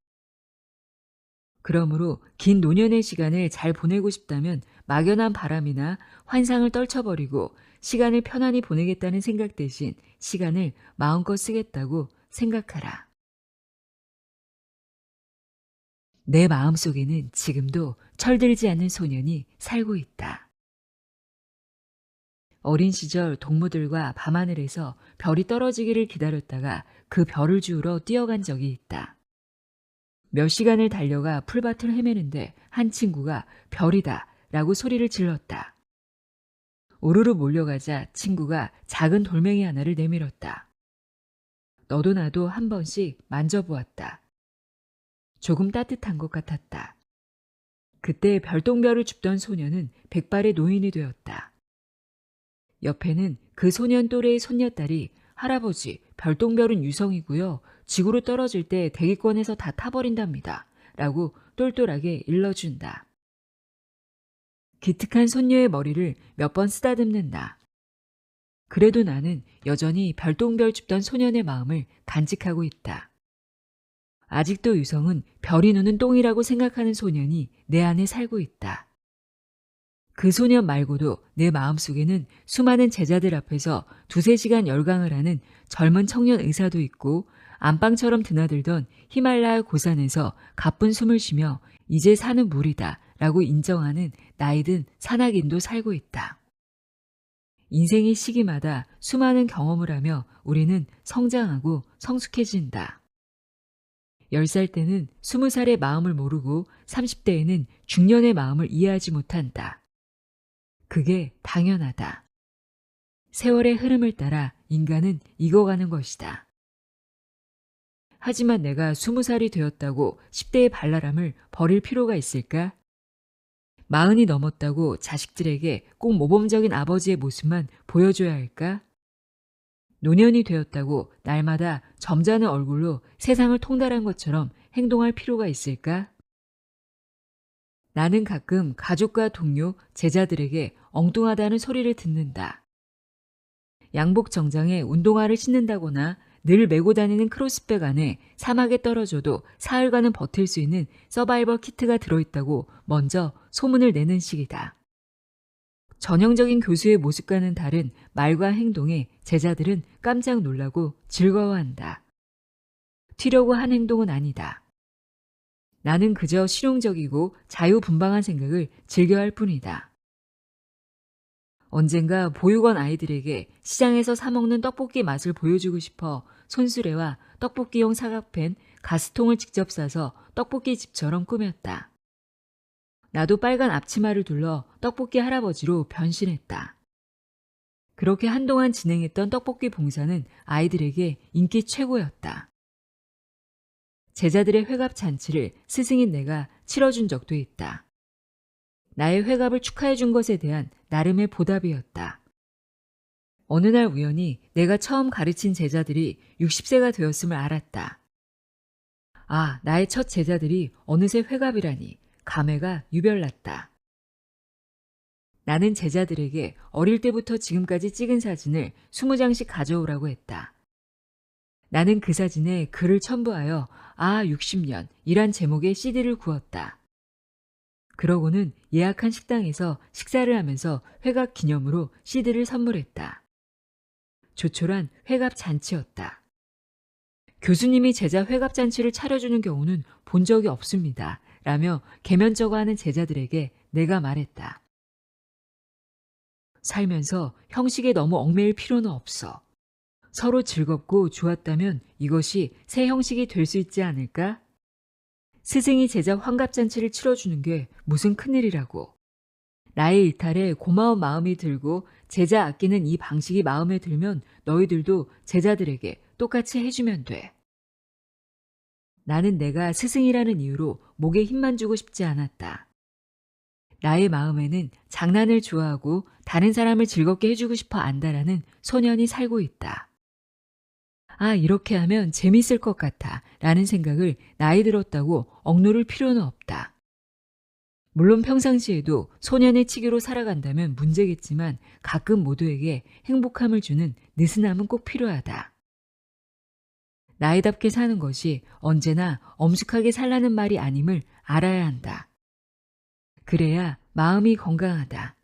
그러므로 긴 노년의 시간을 잘 보내고 싶다면 막연한 바람이나 환상을 떨쳐버리고 시간을 편안히 보내겠다는 생각 대신 시간을 마음껏 쓰겠다고 생각하라. 내 마음속에는 지금도 철들지 않는 소년이 살고 있다. 어린 시절 동무들과 밤하늘에서 별이 떨어지기를 기다렸다가 그 별을 주우러 뛰어간 적이 있다. 몇 시간을 달려가 풀밭을 헤매는데 한 친구가 별이다 라고 소리를 질렀다. 우르르 몰려가자 친구가 작은 돌멩이 하나를 내밀었다. 너도 나도 한 번씩 만져보았다. 조금 따뜻한 것 같았다. 그때 별똥별을 줍던 소녀는 백발의 노인이 되었다. 옆에는 그 소년 또래의 손녀딸이 할아버지, 별똥별은 유성이고요. 지구로 떨어질 때 대기권에서 다 타버린답니다. 라고 똘똘하게 일러준다. 기특한 손녀의 머리를 몇 번 쓰다듬는다. 그래도 나는 여전히 별똥별 줍던 소년의 마음을 간직하고 있다. 아직도 유성은 별이 누는 똥이라고 생각하는 소년이 내 안에 살고 있다. 그 소년 말고도 내 마음속에는 수많은 제자들 앞에서 2~3시간 열강을 하는 젊은 청년 의사도 있고 안방처럼 드나들던 히말라야 고산에서 가쁜 숨을 쉬며 이제 사는 무리다 라고 인정하는 나이든 산악인도 살고 있다. 인생의 시기마다 수많은 경험을 하며 우리는 성장하고 성숙해진다. 10살 때는 20살의 마음을 모르고 30대에는 중년의 마음을 이해하지 못한다. 그게 당연하다. 세월의 흐름을 따라 인간은 익어가는 것이다. 하지만 내가 20살이 되었다고 10대의 발랄함을 버릴 필요가 있을까? 40이 넘었다고 자식들에게 꼭 모범적인 아버지의 모습만 보여줘야 할까? 노년이 되었다고 날마다 점잖은 얼굴로 세상을 통달한 것처럼 행동할 필요가 있을까? 나는 가끔 가족과 동료, 제자들에게 엉뚱하다는 소리를 듣는다. 양복 정장에 운동화를 신는다거나 늘 메고 다니는 크로스백 안에 사막에 떨어져도 사흘간은 버틸 수 있는 서바이벌 키트가 들어있다고 먼저 소문을 내는 식이다. 전형적인 교수의 모습과는 다른 말과 행동에 제자들은 깜짝 놀라고 즐거워한다. 튀려고 한 행동은 아니다. 나는 그저 실용적이고 자유분방한 생각을 즐겨야 할 뿐이다. 언젠가 보육원 아이들에게 시장에서 사먹는 떡볶이 맛을 보여주고 싶어 손수레와 떡볶이용 사각팬, 가스통을 직접 사서 떡볶이집처럼 꾸몄다. 나도 빨간 앞치마를 둘러 떡볶이 할아버지로 변신했다. 그렇게 한동안 진행했던 떡볶이 봉사는 아이들에게 인기 최고였다. 제자들의 회갑 잔치를 스승인 내가 치러준 적도 있다. 나의 회갑을 축하해 준 것에 대한 나름의 보답이었다. 어느 날 우연히 내가 처음 가르친 제자들이 60세가 되었음을 알았다. 아, 나의 첫 제자들이 어느새 회갑이라니 감회가 유별났다. 나는 제자들에게 어릴 때부터 지금까지 찍은 사진을 20장씩 가져오라고 했다. 나는 그 사진에 글을 첨부하여 60년 이란 제목의 CD를 구웠다. 그러고는 예약한 식당에서 식사를 하면서 회갑 기념으로 CD를 선물했다. 조촐한 회갑 잔치였다. 교수님이 제자 회갑 잔치를 차려주는 경우는 본 적이 없습니다. 라며 개면쩍어하는 제자들에게 내가 말했다. 살면서 형식에 너무 얽매일 필요는 없어. 서로 즐겁고 좋았다면 이것이 새 형식이 될 수 있지 않을까? 스승이 제자 환갑잔치를 치러주는 게 무슨 큰일이라고. 나의 일탈에 고마운 마음이 들고 제자 아끼는 이 방식이 마음에 들면 너희들도 제자들에게 똑같이 해주면 돼. 나는 내가 스승이라는 이유로 목에 힘만 주고 싶지 않았다. 나의 마음에는 장난을 좋아하고 다른 사람을 즐겁게 해주고 싶어 안다라는 소년이 살고 있다. 이렇게 하면 재밌을 것 같아 라는 생각을 나이 들었다고 억누를 필요는 없다. 물론 평상시에도 소년의 치기로 살아간다면 문제겠지만 가끔 모두에게 행복함을 주는 느슨함은 꼭 필요하다. 나이답게 사는 것이 언제나 엄숙하게 살라는 말이 아님을 알아야 한다. 그래야 마음이 건강하다.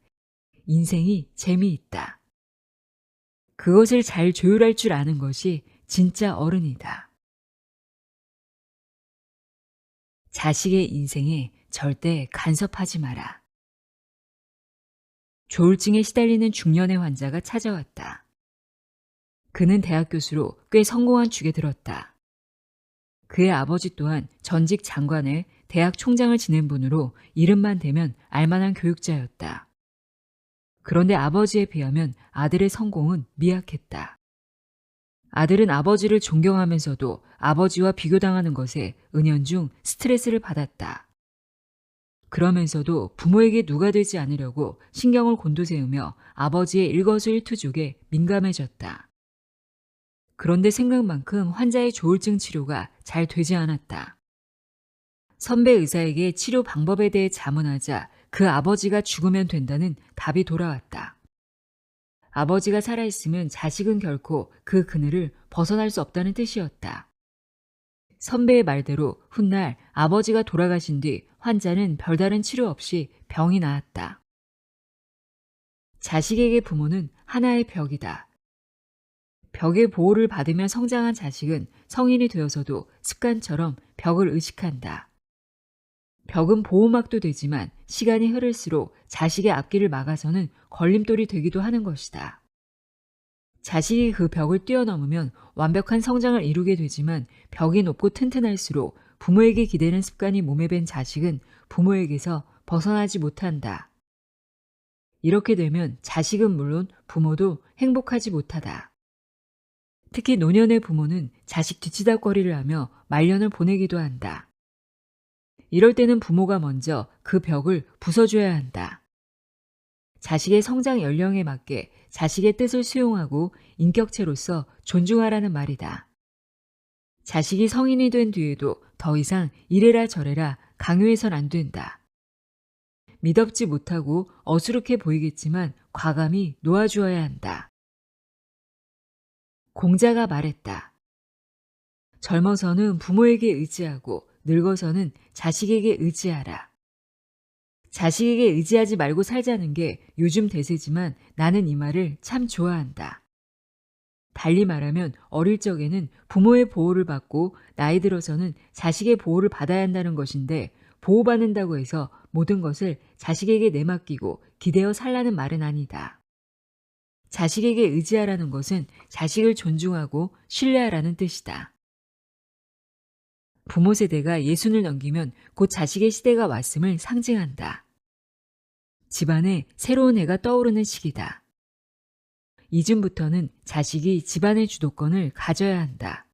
인생이 재미있다. 그것을 잘 조율할 줄 아는 것이 진짜 어른이다. 자식의 인생에 절대 간섭하지 마라. 조울증에 시달리는 중년의 환자가 찾아왔다. 그는 대학 교수로 꽤 성공한 축에 들었다. 그의 아버지 또한 전직 장관의 대학 총장을 지낸 분으로 이름만 대면 알만한 교육자였다. 그런데 아버지에 비하면 아들의 성공은 미약했다. 아들은 아버지를 존경하면서도 아버지와 비교당하는 것에 은연중 스트레스를 받았다. 그러면서도 부모에게 누가 되지 않으려고 신경을 곤두세우며 아버지의 일거수일투족에 민감해졌다. 그런데 생각만큼 환자의 조울증 치료가 잘 되지 않았다. 선배 의사에게 치료 방법에 대해 자문하자 그 아버지가 죽으면 된다는 답이 돌아왔다. 아버지가 살아있으면 자식은 결코 그 그늘을 벗어날 수 없다는 뜻이었다. 선배의 말대로 훗날 아버지가 돌아가신 뒤 환자는 별다른 치료 없이 병이 나았다. 자식에게 부모는 하나의 벽이다. 벽의 보호를 받으며 성장한 자식은 성인이 되어서도 습관처럼 벽을 의식한다. 벽은 보호막도 되지만 시간이 흐를수록 자식의 앞길을 막아서는 걸림돌이 되기도 하는 것이다. 자식이 그 벽을 뛰어넘으면 완벽한 성장을 이루게 되지만 벽이 높고 튼튼할수록 부모에게 기대는 습관이 몸에 밴 자식은 부모에게서 벗어나지 못한다. 이렇게 되면 자식은 물론 부모도 행복하지 못하다. 특히 노년의 부모는 자식 뒤치다꺼리를 하며 말년을 보내기도 한다. 이럴 때는 부모가 먼저 그 벽을 부숴줘야 한다. 자식의 성장 연령에 맞게 자식의 뜻을 수용하고 인격체로서 존중하라는 말이다. 자식이 성인이 된 뒤에도 더 이상 이래라 저래라 강요해선 안 된다. 미덥지 못하고 어수룩해 보이겠지만 과감히 놓아주어야 한다. 공자가 말했다. 젊어서는 부모에게 의지하고 늙어서는 자식에게 의지하라. 자식에게 의지하지 말고 살자는 게 요즘 대세지만 나는 이 말을 참 좋아한다. 달리 말하면 어릴 적에는 부모의 보호를 받고 나이 들어서는 자식의 보호를 받아야 한다는 것인데 보호받는다고 해서 모든 것을 자식에게 내맡기고 기대어 살라는 말은 아니다. 자식에게 의지하라는 것은 자식을 존중하고 신뢰하라는 뜻이다. 부모 세대가 예순을 넘기면 곧 자식의 시대가 왔음을 상징한다. 집안에 새로운 해가 떠오르는 시기다. 이쯤부터는 자식이 집안의 주도권을 가져야 한다.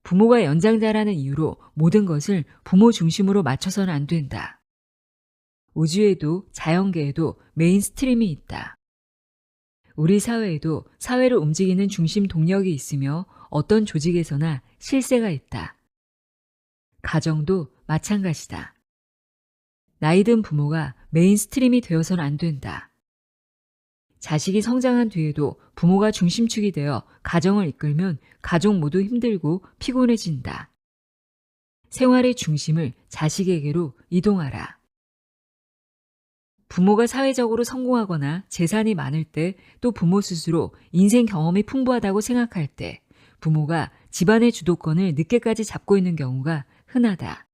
부모가 연장자라는 이유로 모든 것을 부모 중심으로 맞춰서는 안 된다. 우주에도 자연계에도 메인스트림이 있다. 우리 사회에도 사회를 움직이는 중심 동력이 있으며 어떤 조직에서나 실세가 있다. 가정도 마찬가지다. 나이든 부모가 메인스트림이 되어서는 안 된다. 자식이 성장한 뒤에도 부모가 중심축이 되어 가정을 이끌면 가족 모두 힘들고 피곤해진다. 생활의 중심을 자식에게로 이동하라. 부모가 사회적으로 성공하거나 재산이 많을 때 또 부모 스스로 인생 경험이 풍부하다고 생각할 때 부모가 집안의 주도권을 늦게까지 잡고 있는 경우가 흔하다.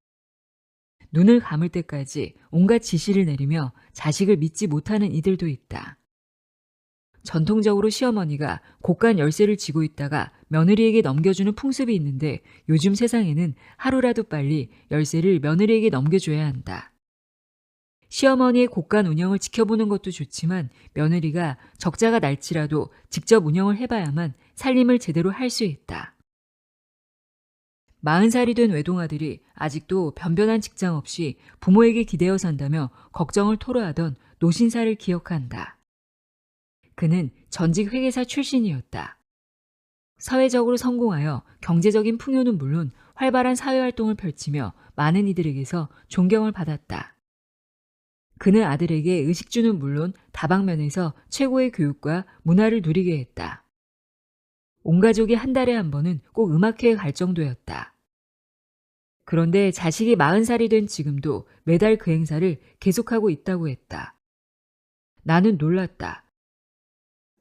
눈을 감을 때까지 온갖 지시를 내리며 자식을 믿지 못하는 이들도 있다. 전통적으로 시어머니가 곳간 열쇠를 쥐고 있다가 며느리에게 넘겨주는 풍습이 있는데 요즘 세상에는 하루라도 빨리 열쇠를 며느리에게 넘겨줘야 한다. 시어머니의 곳간 운영을 지켜보는 것도 좋지만 며느리가 적자가 날지라도 직접 운영을 해봐야만 살림을 제대로 할 수 있다. 40살이 된 외동아들이 아직도 변변한 직장 없이 부모에게 기대어 산다며 걱정을 토로하던 노신사를 기억한다. 그는 전직 회계사 출신이었다. 사회적으로 성공하여 경제적인 풍요는 물론 활발한 사회활동을 펼치며 많은 이들에게서 존경을 받았다. 그는 아들에게 의식주는 물론 다방면에서 최고의 교육과 문화를 누리게 했다. 온 가족이 한 달에 한 번은 꼭 음악회에 갈 정도였다. 그런데 자식이 40살이 된 지금도 매달 그 행사를 계속하고 있다고 했다. 나는 놀랐다.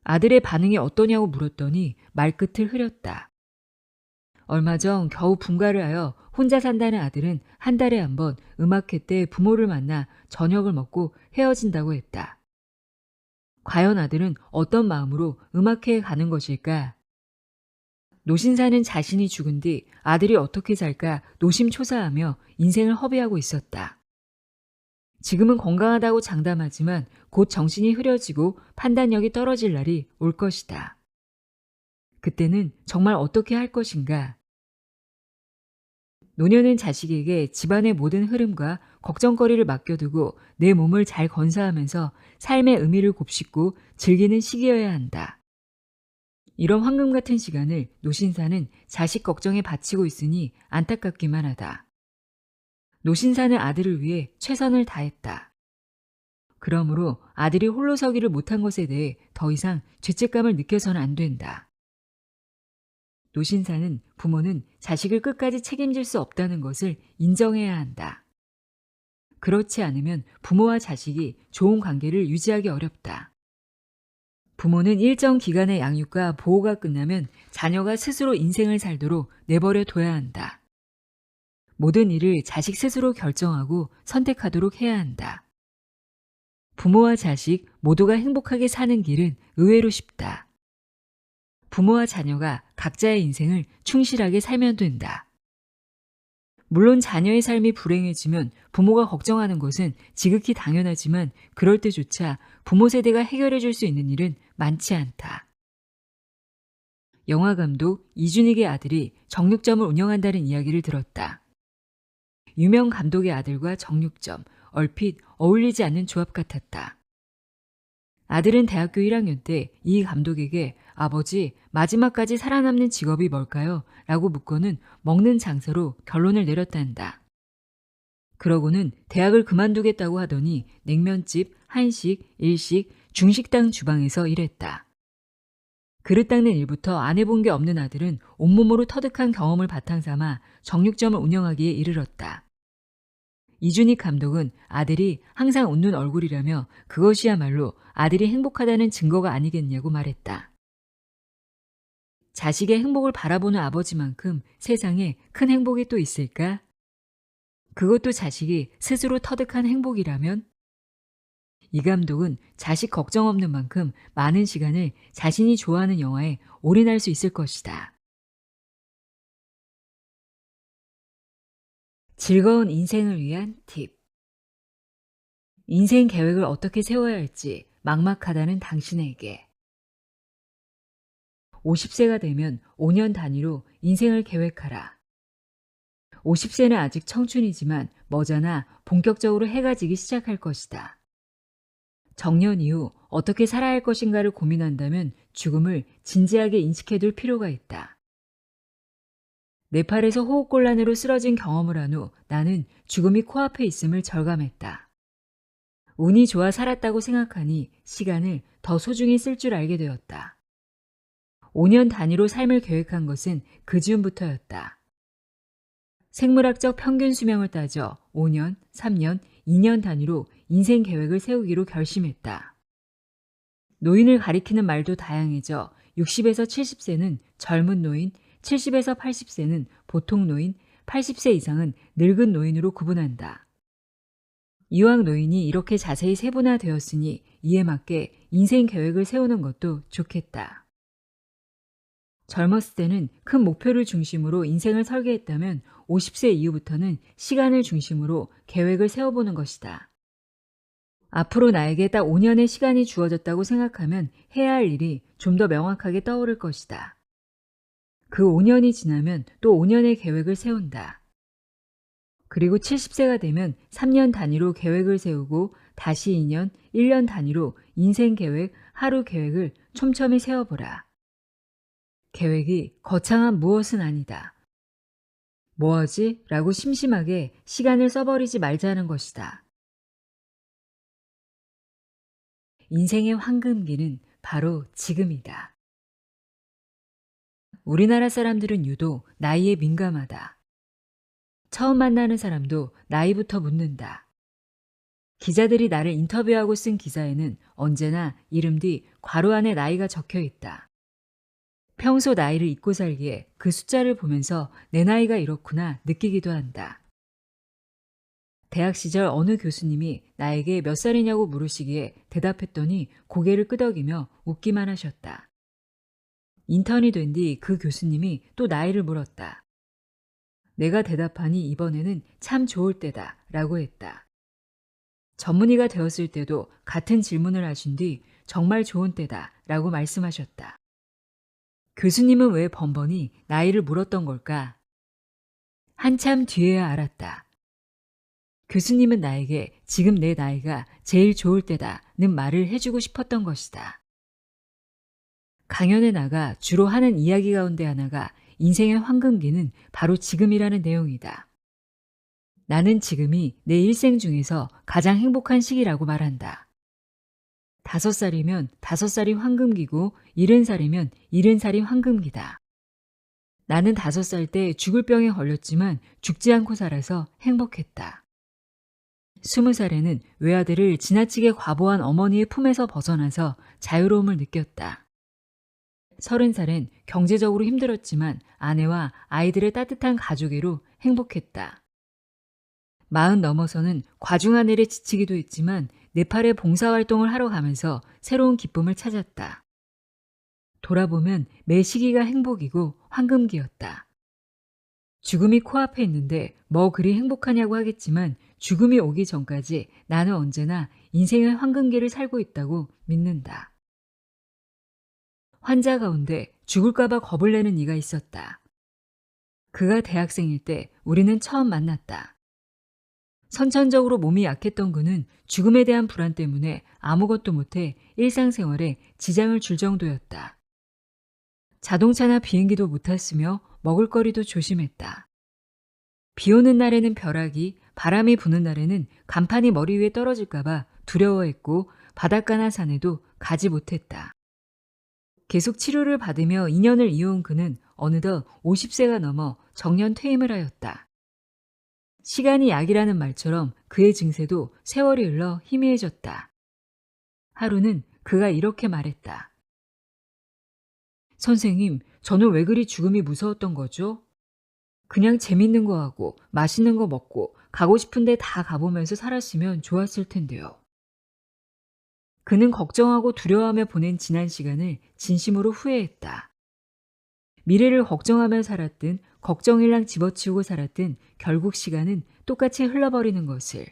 아들의 반응이 어떠냐고 물었더니 말끝을 흐렸다. 얼마 전 겨우 분가를 하여 혼자 산다는 아들은 한 달에 한 번 음악회 때 부모를 만나 저녁을 먹고 헤어진다고 했다. 과연 아들은 어떤 마음으로 음악회에 가는 것일까? 노신사는 자신이 죽은 뒤 아들이 어떻게 살까 노심초사하며 인생을 허비하고 있었다. 지금은 건강하다고 장담하지만 곧 정신이 흐려지고 판단력이 떨어질 날이 올 것이다. 그때는 정말 어떻게 할 것인가? 노년은 자식에게 집안의 모든 흐름과 걱정거리를 맡겨두고 내 몸을 잘 건사하면서 삶의 의미를 곱씹고 즐기는 시기여야 한다. 이런 황금 같은 시간을 노신사는 자식 걱정에 바치고 있으니 안타깝기만 하다. 노신사는 아들을 위해 최선을 다했다. 그러므로 아들이 홀로 서기를 못한 것에 대해 더 이상 죄책감을 느껴서는 안 된다. 노신사는 부모는 자식을 끝까지 책임질 수 없다는 것을 인정해야 한다. 그렇지 않으면 부모와 자식이 좋은 관계를 유지하기 어렵다. 부모는 일정 기간의 양육과 보호가 끝나면 자녀가 스스로 인생을 살도록 내버려 둬야 한다. 모든 일을 자식 스스로 결정하고 선택하도록 해야 한다. 부모와 자식 모두가 행복하게 사는 길은 의외로 쉽다. 부모와 자녀가 각자의 인생을 충실하게 살면 된다. 물론 자녀의 삶이 불행해지면 부모가 걱정하는 것은 지극히 당연하지만 그럴 때조차 부모 세대가 해결해 줄 수 있는 일은 많지 않다. 영화감독 이준익의 아들이 정육점을 운영한다는 이야기를 들었다. 유명 감독의 아들과 정육점, 얼핏 어울리지 않는 조합 같았다. 아들은 대학교 1학년 때 이 감독에게 아버지, 마지막까지 살아남는 직업이 뭘까요? 라고 묻고는 먹는 장사로 결론을 내렸단다. 그러고는 대학을 그만두겠다고 하더니 냉면집, 한식, 일식, 중식당 주방에서 일했다. 그릇 닦는 일부터 안 해본 게 없는 아들은 온몸으로 터득한 경험을 바탕삼아 정육점을 운영하기에 이르렀다. 이준익 감독은 아들이 항상 웃는 얼굴이라며 그것이야말로 아들이 행복하다는 증거가 아니겠냐고 말했다. 자식의 행복을 바라보는 아버지만큼 세상에 큰 행복이 또 있을까? 그것도 자식이 스스로 터득한 행복이라면? 이 감독은 자식 걱정 없는 만큼 많은 시간을 자신이 좋아하는 영화에 올인할 수 있을 것이다. 즐거운 인생을 위한 팁. 인생 계획을 어떻게 세워야 할지 막막하다는 당신에게. 50세가 되면 5년 단위로 인생을 계획하라. 50세는 아직 청춘이지만 머지않아 본격적으로 해가 지기 시작할 것이다. 정년 이후 어떻게 살아야 할 것인가를 고민한다면 죽음을 진지하게 인식해둘 필요가 있다. 네팔에서 호흡곤란으로 쓰러진 경험을 한 후 나는 죽음이 코앞에 있음을 절감했다. 운이 좋아 살았다고 생각하니 시간을 더 소중히 쓸 줄 알게 되었다. 5년 단위로 삶을 계획한 것은 그 즈음부터였다. 생물학적 평균 수명을 따져 5년, 3년, 2년 단위로 인생 계획을 세우기로 결심했다. 노인을 가리키는 말도 다양해져 60에서 70세는 젊은 노인, 70에서 80세는 보통 노인, 80세 이상은 늙은 노인으로 구분한다. 이왕 노인이 이렇게 자세히 세분화되었으니 이에 맞게 인생 계획을 세우는 것도 좋겠다. 젊었을 때는 큰 목표를 중심으로 인생을 설계했다면 50세 이후부터는 시간을 중심으로 계획을 세워보는 것이다. 앞으로 나에게 딱 5년의 시간이 주어졌다고 생각하면 해야 할 일이 좀 더 명확하게 떠오를 것이다. 그 5년이 지나면 또 5년의 계획을 세운다. 그리고 70세가 되면 3년 단위로 계획을 세우고 다시 2년, 1년 단위로 인생 계획, 하루 계획을 촘촘히 세워보라. 계획이 거창한 무엇은 아니다. 뭐하지? 라고 심심하게 시간을 써버리지 말자는 것이다. 인생의 황금기는 바로 지금이다. 우리나라 사람들은 유독 나이에 민감하다. 처음 만나는 사람도 나이부터 묻는다. 기자들이 나를 인터뷰하고 쓴 기사에는 언제나 이름 뒤 괄호 안에 나이가 적혀 있다. 평소 나이를 잊고 살기에 그 숫자를 보면서 내 나이가 이렇구나 느끼기도 한다. 대학 시절 어느 교수님이 나에게 몇 살이냐고 물으시기에 대답했더니 고개를 끄덕이며 웃기만 하셨다. 인턴이 된 뒤 그 교수님이 또 나이를 물었다. 내가 대답하니 이번에는 참 좋을 때다 라고 했다. 전문의가 되었을 때도 같은 질문을 하신 뒤 정말 좋은 때다 라고 말씀하셨다. 교수님은 왜 번번이 나이를 물었던 걸까? 한참 뒤에야 알았다. 교수님은 나에게 지금 내 나이가 제일 좋을 때다는 말을 해주고 싶었던 것이다. 강연에 나가 주로 하는 이야기 가운데 하나가 인생의 황금기는 바로 지금이라는 내용이다. 나는 지금이 내 일생 중에서 가장 행복한 시기라고 말한다. 5살이면 5살이 황금기고 70살이면 70살이 황금기다. 나는 5살 때 죽을 병에 걸렸지만 죽지 않고 살아서 행복했다. 20살에는 외아들을 지나치게 과보한 어머니의 품에서 벗어나서 자유로움을 느꼈다. 30살엔 경제적으로 힘들었지만 아내와 아이들의 따뜻한 가족애로 행복했다. 40 넘어서는 과중한 일에 지치기도 했지만 네팔에 봉사활동을 하러 가면서 새로운 기쁨을 찾았다. 돌아보면 매 시기가 행복이고 황금기였다. 죽음이 코앞에 있는데 뭐 그리 행복하냐고 하겠지만 죽음이 오기 전까지 나는 언제나 인생의 황금기를 살고 있다고 믿는다. 환자 가운데 죽을까봐 겁을 내는 이가 있었다. 그가 대학생일 때 우리는 처음 만났다. 선천적으로 몸이 약했던 그는 죽음에 대한 불안 때문에 아무것도 못해 일상생활에 지장을 줄 정도였다. 자동차나 비행기도 못 탔으며 먹을거리도 조심했다. 비 오는 날에는 벼락이, 바람이 부는 날에는 간판이 머리 위에 떨어질까봐 두려워했고 바닷가나 산에도 가지 못했다. 계속 치료를 받으며 2년을 이어온 그는 어느덧 50세가 넘어 정년 퇴임을 하였다. 시간이 약이라는 말처럼 그의 증세도 세월이 흘러 희미해졌다. 하루는 그가 이렇게 말했다. 선생님, 저는 왜 그리 죽음이 무서웠던 거죠? 그냥 재밌는 거 하고 맛있는 거 먹고 가고 싶은 데 다 가보면서 살았으면 좋았을 텐데요. 그는 걱정하고 두려워하며 보낸 지난 시간을 진심으로 후회했다. 미래를 걱정하며 살았든 걱정일랑 집어치우고 살았든 결국 시간은 똑같이 흘러버리는 것을.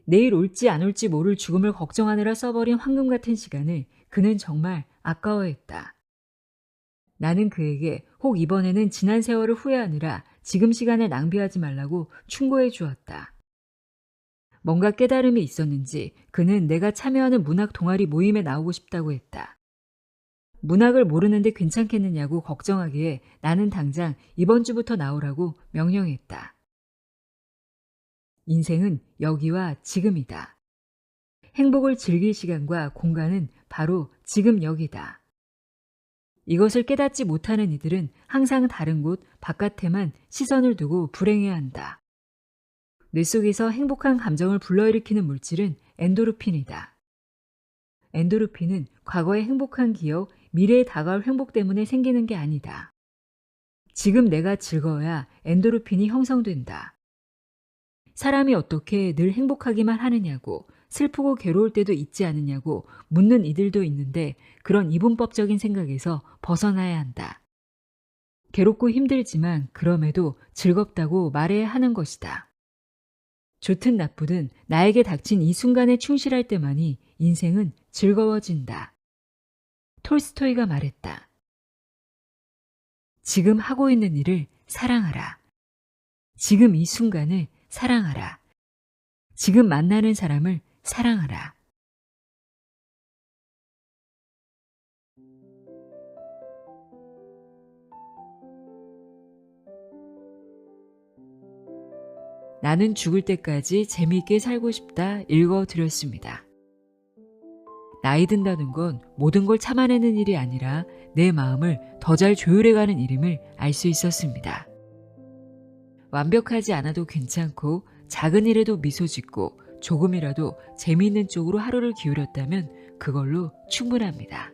내일 올지 안 올지 모를 죽음을 걱정하느라 써버린 황금 같은 시간을 그는 정말 아까워했다. 나는 그에게 혹 이번에는 지난 세월을 후회하느라 지금 시간을 낭비하지 말라고 충고해 주었다. 뭔가 깨달음이 있었는지 그는 내가 참여하는 문학 동아리 모임에 나오고 싶다고 했다. 문학을 모르는데 괜찮겠느냐고 걱정하기에 나는 당장 이번 주부터 나오라고 명령했다. 인생은 여기와 지금이다. 행복을 즐길 시간과 공간은 바로 지금 여기다. 이것을 깨닫지 못하는 이들은 항상 다른 곳 바깥에만 시선을 두고 불행해야 한다. 뇌 속에서 행복한 감정을 불러일으키는 물질은 엔도르핀이다. 엔도르핀은 과거의 행복한 기억, 미래에 다가올 행복 때문에 생기는 게 아니다. 지금 내가 즐거워야 엔도르핀이 형성된다. 사람이 어떻게 늘 행복하기만 하느냐고, 슬프고 괴로울 때도 있지 않느냐고 묻는 이들도 있는데 그런 이분법적인 생각에서 벗어나야 한다. 괴롭고 힘들지만 그럼에도 즐겁다고 말해야 하는 것이다. 좋든 나쁘든 나에게 닥친 이 순간에 충실할 때만이 인생은 즐거워진다. 톨스토이가 말했다. 지금 하고 있는 일을 사랑하라. 지금 이 순간을 사랑하라. 지금 만나는 사람을 사랑하라. 나는 죽을 때까지 재미있게 살고 싶다 읽어드렸습니다. 나이 든다는 건 모든 걸 참아내는 일이 아니라 내 마음을 더 잘 조율해가는 일임을 알 수 있었습니다. 완벽하지 않아도 괜찮고 작은 일에도 미소 짓고 조금이라도 재미있는 쪽으로 하루를 기울였다면 그걸로 충분합니다.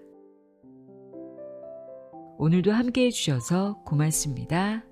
오늘도 함께해 주셔서 고맙습니다.